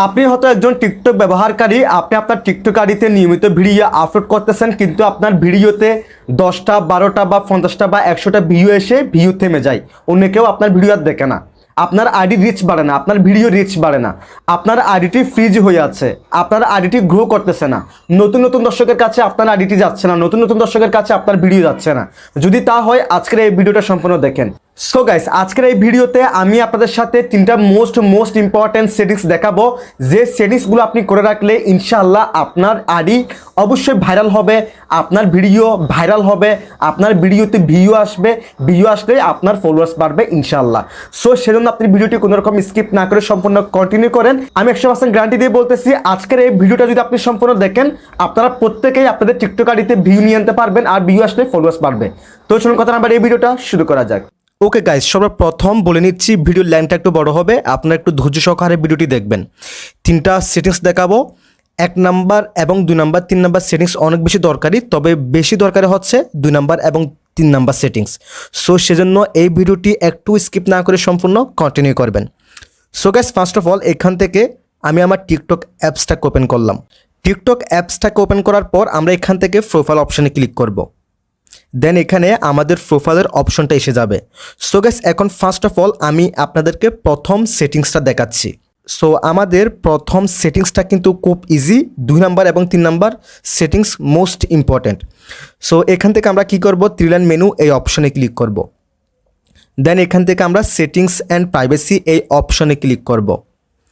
আপনি হয়তো একজন টিকটক ব্যবহারকারী, আপনি আপনার টিকটক আইডিতে নিয়মিত ভিডিও আপলোড করতেছেন, কিন্তু আপনার ভিডিওতে 10টা 12টা বা 50টা বা 100টা ভিউ এসে ভিউ থেমে যায়, অন্য কেউ আপনার ভিডিও আর দেখে না, আপনার আইডি রিচ বাড়ে না, আপনার ভিডিও রিচ বাড়ে না, আপনার আইডিটি ফ্রিজ হয়ে আছে, আপনার আইডিটি গ্রো করতেছে না, নতুন নতুন দর্শকের কাছে আপনার আইডিটি যাচ্ছে না, নতুন নতুন দর্শকের কাছে আপনার ভিডিও যাচ্ছে না। যদি তা হয় আজকের এই ভিডিওটা সম্পূর্ণ দেখেন। সো গাইস, আজকের এই ভিডিওতে আমি আপনাদের সাথে তিনটা মোস্ট ইম্পর্টেন্ট সেটিংস দেখাবো, যে সেটিংসগুলো আপনি করে রাখলে ইনশাআল্লাহ আপনার আইডি অবশ্যই ভাইরাল হবে, আপনার ভিডিও ভাইরাল হবে, আপনার ভিডিওতে ভিউ আসবে, ভিউ আসলে আপনার ফলোয়ার্স বাড়বে ইনশাআল্লাহ। সো সেজন্য আপনি ভিডিওটি কোনো রকম স্কিপ না করে সম্পূর্ণ কন্টিনিউ করেন। আমি 100% গ্যারান্টি দিয়ে বলতেছি, আজকের এই ভিডিওটা যদি আপনি সম্পূর্ণ দেখেন, আপনারা প্রত্যেকেই আপনাদের টিকটক আইডিতে ভিউ নিয়ে আনতে পারবেন, আর ভিউ আসলে ফলোয়ার্স বাড়বে। তো চলুন কথা না বাড়িয়ে এই ভিডিওটা শুরু করা যাক। ওকে গাইস, সর্বপ্রথম বলে নিচ্ছি ভিডিওর ল্যান্থটা একটু বড় হবে, আপনারা একটু ধৈর্য সহকারে ভিডিওটি দেখবেন। তিনটা সেটিংস দেখাবো, 1 নাম্বার এবং 2 নাম্বার 3 নাম্বার সেটিংস অনেক বেশি দরকারি, তবে বেশি দরকারি হচ্ছে 2 নাম্বার এবং 3 নাম্বার সেটিংস। সো সেজন্য এই ভিডিওটি একটু স্কিপ না করে সম্পূর্ণ কন্টিনিউ করবেন। So guys, first of all এখান থেকে আমি আমার টিকটক অ্যাপসটাকে ওপেন করলাম। টিকটক অ্যাপসটাকে ওপেন করার পর আমরা এখান থেকে প্রোফাইল অপশানে ক্লিক করব। দেন এখানে আমাদের প্রোফাইলের অপশনটা এসে যাবে। সো গাইস, এখন ফার্স্ট অফ অল আমি আপনাদেরকে প্রথম সেটিংসটা দেখাচ্ছি। সো আমাদের প্রথম সেটিংসটা কিন্তু খুব ইজি, 2 নাম্বার এবং 3 number settings most important. So এখান থেকে আমরা কি করব, 3 লাইন মেনু এই অপশনে ক্লিক করব। দেন এখান থেকে আমরা সেটিংস অ্যান্ড প্রাইভেসি এই অপশনে ক্লিক করব।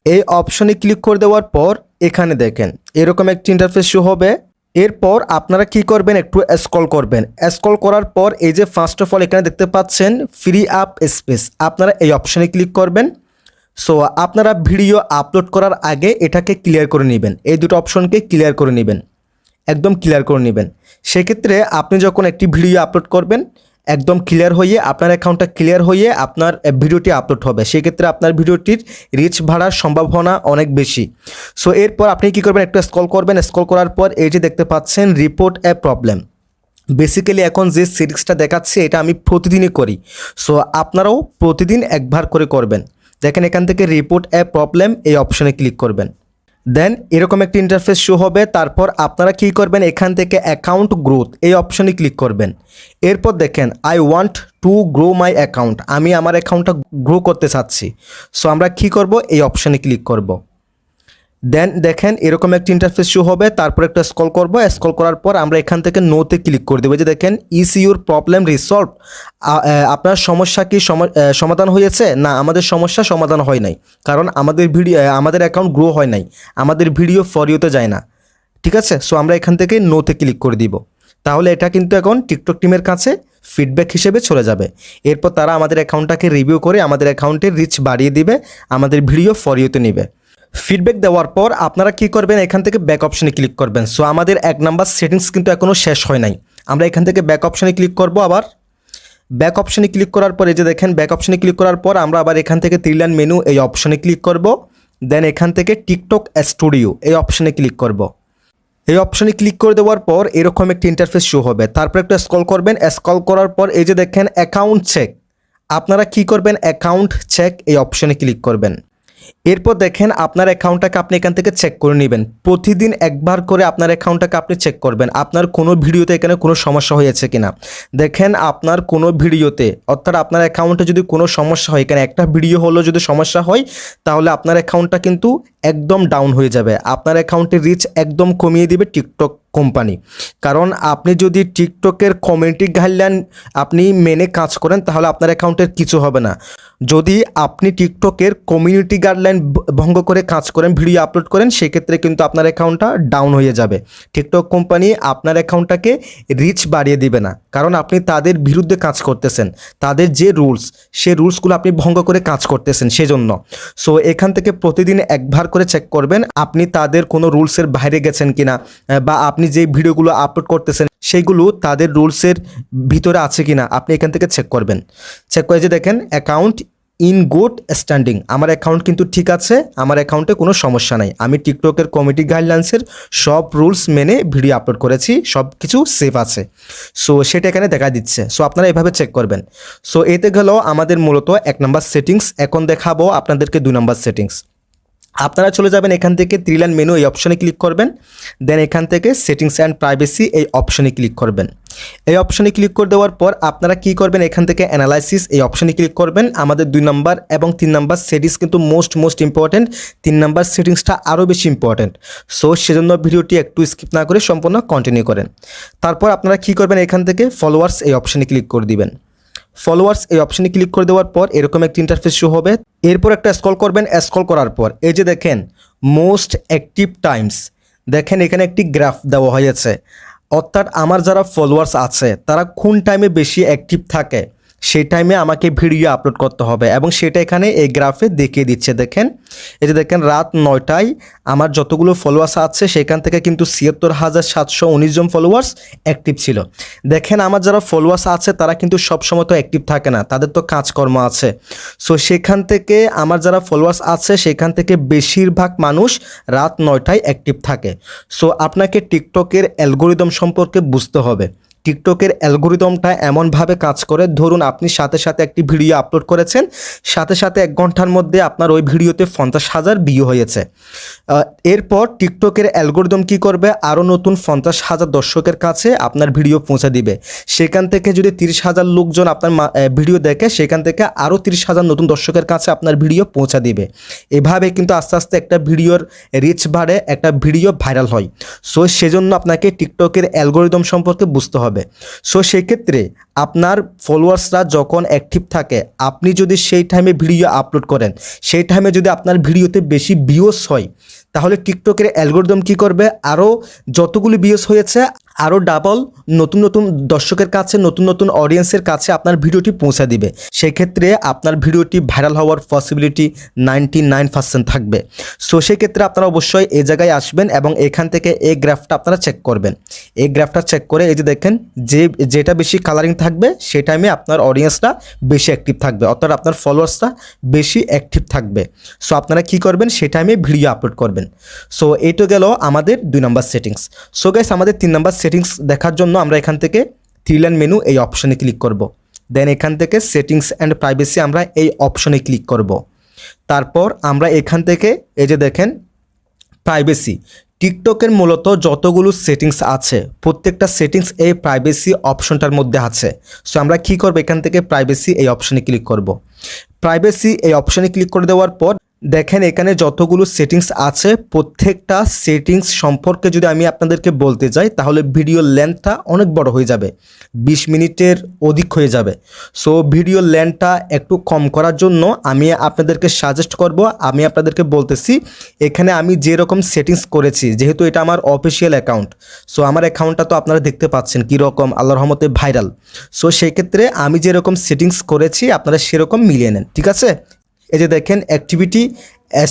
এই অপশনে ক্লিক করে দেওয়ার পর এখানে দেখেন এরকম একটি ইন্টারফেস শো হবে। এরপর আপনারা কি করবেন, একটু স্ক্রল করবেন। স্ক্রল করার পর এই যে ফার্স্ট অফ অল এখানে দেখতে পাচ্ছেন ফ্রি আপ স্পেস, আপনারা এই অপশনে ক্লিক করবেন। সো আপনারা ভিডিও আপলোড করার আগে এটাকে ক্লিয়ার করে নেবেন, এই দুটো অপশনকে ক্লিয়ার করে নেবেন, একদম ক্লিয়ার করে নেবেন। সেক্ষেত্রে আপনি যখন একটি ভিডিও আপলোড করবেন, একদম ক্লিয়ার হয়ে আপনার অ্যাকাউন্টটা ক্লিয়ার হয়ে আপনার ভিডিওটি আপলোড হবে, সেক্ষেত্রে আপনার ভিডিওটির রিচ বাড়ার সম্ভাবনা অনেক বেশি। সো এরপর আপনি কী করবেন, একটু স্ক্রল করবেন। স্ক্রল করার পর এই যে দেখতে পাচ্ছেন রিপোর্ট এ প্রবলেম। বেসিক্যালি এখন যে সিরিজটা দেখাচ্ছে এটা আমি প্রতিদিনই করি, সো আপনারাও প্রতিদিন একবার করে করবেন। দেখেন এখান থেকে রিপোর্ট এ প্রবলেম এই অপশনে ক্লিক করবেন। দেন এরকম একটি ইন্টারফেস শো হবে। তারপর আপনারা কী করবেন, এখান থেকে অ্যাকাউন্ট গ্রোথ এই অপশনে ক্লিক করবেন। এরপর দেখেন I want to grow my account, আমি আমার অ্যাকাউন্টটা গ্রো করতে চাচ্ছি। সো আমরা কী করব, এই অপশনে ক্লিক করব। দেন দেখেন এরকম একটি ইন্টারফেস শো হবে। তারপর একটা স্ক্রল করব। স্ক্রল করার পর আমরা এখান থেকে নোতে ক্লিক করে দেবো। যে দেখেন ইজ ইউর প্রবলেম রিসলভ, আপনার সমস্যা কি সমাধান হয়েছে? না, আমাদের সমস্যা সমাধান হয় নাই, কারণ আমাদের অ্যাকাউন্ট গ্রো হয় নাই, আমাদের ভিডিও ফর ইউতে যায় না। ঠিক আছে, সো আমরা এখান থেকে নোতে ক্লিক করে দিব। তাহলে এটা কিন্তু এখন টিকটক টিমের কাছে ফিডব্যাক হিসেবে চলে যাবে। এরপর তারা আমাদের অ্যাকাউন্টটাকে রিভিউ করে আমাদের অ্যাকাউন্টের রিচ বাড়িয়ে দিবে, আমাদের ভিডিও ফর ইউতে নেবে। ফিডব্যাক দেওয়ার পর আপনারা কি করবেন, এখান থেকে ব্যাক অপশনে ক্লিক করবেন। সো আমাদের 1 নাম্বার সেটিংস কিন্তু এখনও শেষ হয় নাই, আমরা এখান থেকে ব্যাক অপশনে ক্লিক করব। আবার ব্যাক অপশনে ক্লিক করার পর এই যে দেখেন ব্যাক অপশনে ক্লিক করার পর আমরা আবার এখান থেকে 3 লাইন মেনু এই অপশনে ক্লিক করব। দেন এখান থেকে টিকটক স্টুডিও এই অপশনে ক্লিক করব। এই অপশনে ক্লিক করে দেওয়ার পর এরকম একটি ইন্টারফেস শো হবে। তারপর একটু স্ক্রল করবেন। স্ক্রল করার পর এই যে দেখেন অ্যাকাউন্ট চেক, আপনারা কি করবেন, অ্যাকাউন্ট চেক এই অপশনে ক্লিক করবেন। এরপর দেখেন আপনার অ্যাকাউন্টটাকে আপনি এখান থেকে চেক করে নেবেন। প্রতিদিন একবার করে আপনার অ্যাকাউন্টটাকে আপনি চেক করবেন, আপনার কোনো ভিডিওতে এখানে কোনো সমস্যা হয়েছে কিনা। দেখেন আপনার কোনো ভিডিওতে, অর্থাৎ আপনার অ্যাকাউন্টে যদি কোনো সমস্যা হয়, এখানে একটা ভিডিও হলো যদি সমস্যা হয়, তাহলে আপনার অ্যাকাউন্টটা কিন্তু একদম ডাউন হয়ে যাবে, আপনার অ্যাকাউন্টের রিচ একদম কমিয়ে দিবে টিকটক কোম্পানি। কারণ আপনি যদি টিকটকের কমিউনিটি গাইডলাইন আপনি মেনে কাজ করেন, তাহলে আপনার অ্যাকাউন্টের কিছু হবে না। যদি আপনি টিকটকের কমিউনিটি গাইডলাইন ভঙ্গ করে কাজ করেন, ভিডিও আপলোড করেন, সেক্ষেত্রে কিন্তু আপনার অ্যাকাউন্টটা ডাউন হয়ে যাবে। টিকটক কোম্পানি আপনার অ্যাকাউন্টটাকে রিচ বাড়িয়ে দিবে না, কারণ আপনি তাদের বিরুদ্ধে কাজ করতেছেন, তাদের যে রুলস সেই রুলসগুলো আপনি ভঙ্গ করে কাজ করতেছেন, সেজন্য। সো এখান থেকে প্রতিদিন একবার করে চেক করবেন আপনি তাদের কোনো রুলসের বাইরে গেছেন কিনা, বা আপনি যে ভিডিওগুলো আপলোড করতেছেন সেইগুলো তাদের রুলসের ভিতরে আছে কিনা, আপনি এখান থেকে চেক করবেন। চেক করে যে দেখেন অ্যাকাউন্ট ইন গুড স্ট্যান্ডিং, আমার অ্যাকাউন্ট কিন্তু ঠিক আছে, আমার অ্যাকাউন্টে কোনো সমস্যা নাই, আমি টিকটকের কমিটি গাইডলাইন্সের সব রুলস মেনে ভিডিও আপলোড করেছি, সব কিছু সেফ আছে। সো সেটা এখানে দেখা দিচ্ছে। সো আপনারা এভাবে চেক করবেন। সো এতে গেল আমাদের মূলত 1 নাম্বার সেটিংস। এখন দেখাবো আপনাদেরকে 2 নাম্বার সেটিংস। আপনারা চলে যাবেন এখান থেকে থ্রি লাইন মেনু এই অপশনে ক্লিক করবেন, দেন এখান থেকে সেটিংস অ্যান্ড প্রাইভেসি এই অপশনে ক্লিক করবেন। এই অপশনে ক্লিক করে দেওয়ার পর আপনারা কি করবেন, এখান থেকে অ্যানালাইসিস এই অপশনে ক্লিক করবেন। আমাদের 2 নাম্বার এবং 3 নাম্বার সেটিংস কিন্তু মোস্ট ইম্পর্টেন্ট, 3 নাম্বার সেটিংসটা আরও বেশি ইম্পর্টেন্ট। সো সেজন্য ভিডিওটি একটু স্কিপ না করে সম্পূর্ণ কন্টিনিউ করেন। তারপর আপনারা কি করবেন, এখান থেকে ফলোয়ার্স এই অপশনে ক্লিক করে দিবেন। ফলোয়ার্স এই অপশনে ক্লিক করে দেওয়ার পর এরকম একটা ইন্টারফেস শো হবে। এরপর একটা স্ক্রল করবেন, স্ক্রল করার পর এই যে দেখেন মোস্ট অ্যাক্টিভ টাইমস, দেখেন এখানে একটি গ্রাফ দেওয়া হয়েছে, অর্থাৎ আমার যারা ফলোয়ার্স আছে তারা কোন টাইমে বেশি অ্যাক্টিভ থাকে সেই টাইমে আমাকে ভিডিও আপলোড করতে হবে এবং সেটা এখানে এই গ্রাফে দেখিয়ে দিচ্ছে। দেখেন এই যে দেখেন রাত 9টায় আমার যতগুলো ফলোয়ার্স আছে সেখান থেকে কিন্তু ৭৬,৭১৯ জন ফলোয়ার্স অ্যাক্টিভ ছিল। দেখেন আমার যারা ফলোয়ার্স আছে তারা কিন্তু সবসময় তো অ্যাক্টিভ থাকে না, তাদের তো কাজকর্ম আছে। সো সেখান থেকে আমার যারা ফলোয়ার্স আছে সেখান থেকে বেশিরভাগ মানুষ রাত 9টায় অ্যাক্টিভ থাকে। সো আপনাকে টিকটকের অ্যালগোরিদম সম্পর্কে বুঝতে হবে। টিকটকের অ্যালগোরিদমটা এমনভাবে কাজ করে, ধরুন আপনি সাথে সাথে একটি ভিডিও আপলোড করেছেন, সাথে সাথে 1 ঘন্টার মধ্যে আপনার ওই ভিডিওতে 50,000 ভিউ হয়েছে। এরপর টিকটকের অ্যালগোরিদম কি করবে, আরও নতুন 50,000 দর্শকের কাছে আপনার ভিডিও পৌঁছে দিবে। সেখান থেকে যদি 30,000 লোকজন আপনার ভিডিও দেখে, সেখান থেকে আরও 30,000 নতুন দর্শকের কাছে আপনার ভিডিও পৌঁছে দিবে। এভাবে কিন্তু আস্তে আস্তে একটা ভিডিওর রিচ বাড়ে, একটা ভিডিও ভাইরাল হয়। সো সেজন্য আপনাকে টিকটকের অ্যালগোরিদম সম্পর্কে বুঝতে হবে। সো সেক্ষেত্রে আপনার ফলোয়ার্সরা যখন অ্যাক্টিভ থাকে, আপনি যদি সেই টাইমে ভিডিও আপলোড করেন, সেই টাইমে যদি আপনার ভিডিওতে বেশি ভিউস হয়, তাহলে টিকটকের অ্যালগোরিদম কি করবে, আরও যতগুলি ভিউস হয়েছে আরও ডাবল নতুন নতুন দর্শকের কাছে, নতুন নতুন অডিয়েন্সের কাছে আপনার ভিডিওটি পৌঁছে দিবে। সেক্ষেত্রে আপনার ভিডিওটি ভাইরাল হওয়ার পসিবিলিটি 99% থাকবে। সো সেক্ষেত্রে আপনারা অবশ্যই এই জায়গায় আসবেন এবং এখান থেকে এই গ্রাফটা আপনারা চেক করবেন। এই গ্রাফটা চেক করে এই যে দেখেন যেটা বেশি কালারিং থাকবে সেই টাইমে আপনার অডিয়েন্সরা বেশি অ্যাক্টিভ থাকবে, অর্থাৎ আপনার ফলোয়ার্সরা বেশি অ্যাক্টিভ থাকবে। সো আপনারা কি করবেন, সেই টাইমে ভিডিও আপলোড করবেন। সো এইটা গেল আমাদের 2 নাম্বার সেটিংস। সো গাইস আমাদের 3 নাম্বার সেটিংস দেখার জন্য আমরা এখান থেকে থ্রি লাইন মেনু এই অপশনে ক্লিক করব। দেন এখান থেকে সেটিংস অ্যান্ড প্রাইভেসি আমরা এই অপশনে ক্লিক করব। তারপর আমরা এখান থেকে এই যে দেখেন প্রাইভেসি, টিকটকের মূলত যতগুলো সেটিংস আছে প্রত্যেকটা সেটিংস এই প্রাইভেসি অপশনটার মধ্যে আছে। সো আমরা কী করব, এখান থেকে প্রাইভেসি এই অপশনে ক্লিক করব। প্রাইভেসি এই অপশনে ক্লিক করে দেওয়ার পর দেখেন এখানে যতগুলো সেটিংস আছে প্রত্যেকটা সেটিংস সম্পর্কে যদি আমি আপনাদেরকে বলতে যাই তাহলে ভিডিও লেন্থটা অনেক বড় হয়ে যাবে, 20 মিনিটের অধিক হয়ে যাবে। সো ভিডিও লেন্থটা একটু কম করার জন্য আমি আপনাদেরকে সাজেস্ট করব, আমি আপনাদেরকে বলতেছি এখানে আমি যেরকম সেটিংস করেছি, যেহেতু এটা আমার অফিসিয়াল অ্যাকাউন্ট, সো আমার অ্যাকাউন্টটা তো আপনারা দেখতে পাচ্ছেন কীরকম আল্লাহর রহমতে ভাইরাল। সো সেই ক্ষেত্রে আমি যেরকম সেটিংস করেছি আপনারা সেরকম মিলিয়ে নেন, ঠিক আছে। এই যে দেখেন অ্যাক্টিভিটি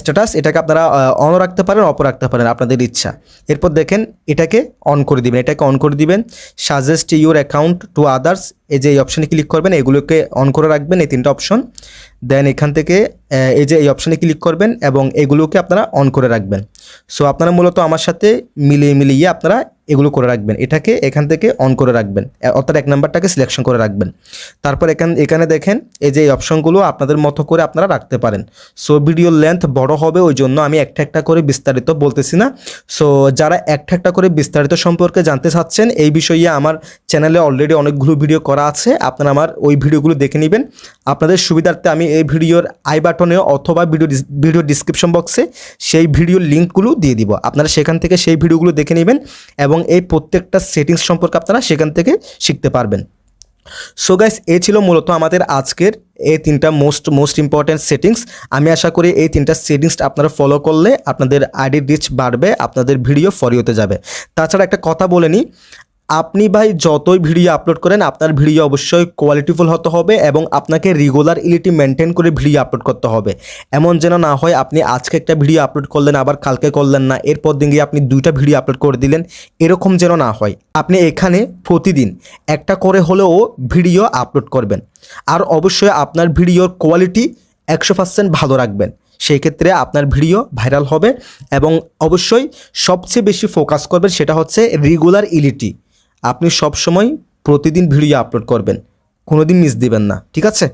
স্ট্যাটাস, এটাকে আপনারা অন রাখতে পারেন, অফ রাখতে পারেন, আপনাদের ইচ্ছা। এরপর দেখেন এটাকে অন করে দিবেন, এটাকে অন করে দিবেন। Suggest your account to others, এই যে এই অপশানে ক্লিক করবেন, এগুলোকে অন করে রাখবেন, এই 3টা অপশন। দেন এখান থেকে এই যে এই অপশানে ক্লিক করবেন এবং এগুলোকে আপনারা অন করে রাখবেন। সো আপনারা মূলত আমার সাথে মিলিয়ে আপনারা এগুলো করে রাখবেন, এটাকে এখান থেকে অন করে রাখবেন, অর্থাৎ 1 নাম্বারটাকে সিলেকশন করে রাখবেন। তারপর এখানে দেখেন এই যে এই অপশনগুলো আপনাদের মতো করে আপনারা রাখতে পারেন। সো ভিডিও লেন্থ বড় হবে, ওই জন্য আমি একটা একটা করে বিস্তারিত বলতেছি না। সো যারা একটা একটা করে বিস্তারিত সম্পর্কে জানতে চাচ্ছেন এই বিষয়ে আমার চ্যানেলে অলরেডি অনেকগুলো ভিডিও করা আছে, আপনারা আমার ওই ভিডিওগুলো দেখে নেবেন। আপনাদের সুবিধার্থে আমি এই ভিডিওর আই বাটনে অথবা ভিডিও ডিসক্রিপশন বক্সে সেই ভিডিওর লিঙ্কগুলো দিয়ে দিব, আপনারা সেখান থেকে সেই ভিডিওগুলো দেখে নেবেন এবং এই প্রত্যেকটা সেটিংস সম্পর্কে আপনারা সেখান থেকে শিখতে পারবেন। সো গাইস এই ছিল মূলত আমাদের আজকের এই 3টা মোস্ট ইম্পর্টেন্ট সেটিংস। আমি আশা করি এই 3টা সেটিংস আপনারা ফলো করলে আপনাদের আইডির রিচ বাড়বে, আপনাদের ভিডিও ফরিওতে যাবে। তাছাড়া একটা কথা বলে নিই, আপনি ভাই যতই ভিডিও আপলোড করেন আপনার ভিডিও অবশ্যই কোয়ালিটিফুল হতে হবে এবং আপনাকে রেগুলারিটি মেনটেন করে ভিডিও আপলোড করতে হবে। এমন যেন না হয় আপনি আজকে একটা ভিডিও আপলোড করলেন আবার কালকে করলেন না, এরপর দিন গিয়ে আপনি 2টা ভিডিও আপলোড করে দিলেন, এরকম যেন না হয়। আপনি এখানে প্রতিদিন একটা করে হলেও ভিডিও আপলোড করবেন আর অবশ্যই আপনার ভিডিওর কোয়ালিটি 100% ভালো রাখবেন, সেই ক্ষেত্রে আপনার ভিডিও ভাইরাল হবে। এবং অবশ্যই সবচেয়ে বেশি ফোকাস করবেন সেটা হচ্ছে রেগুলারিটি, আপনি সবসময় প্রতিদিন ভিডিও আপলোড করবেন, কোনোদিন মিস দিবেন না, ঠিক আছে।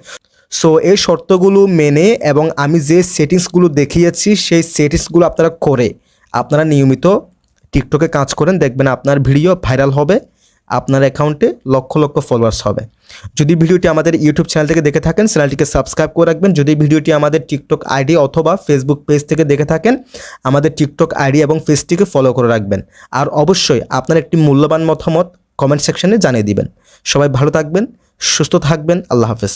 সো এই শর্তগুলো মেনে এবং আমি যে সেটিংসগুলো দেখিয়েছি সেই সেটিংসগুলো আপনারা করে আপনারা নিয়মিত টিকটকে কাজ করেন, দেখবেন আপনার ভিডিও ভাইরাল হবে, আপনার অ্যাকাউন্টে লক্ষ লক্ষ ফলোয়ার্স হবে। যদি ভিডিওটি আমাদের ইউটিউব চ্যানেল থেকে দেখে থাকেন, চ্যানেলটিকে সাবস্ক্রাইব করে রাখবেন। যদি ভিডিওটি আমাদের টিকটক আইডি অথবা ফেসবুক পেজ থেকে দেখে থাকেন, আমাদের টিকটক আইডি এবং পেজটিকে ফলো করে রাখবেন। আর অবশ্যই আপনার একটি মূল্যবান মতামত কমেন্ট সেকশনে জানিয়ে দিবেন। সবাই ভালো থাকবেন, সুস্থ থাকবেন। আল্লাহ হাফেজ।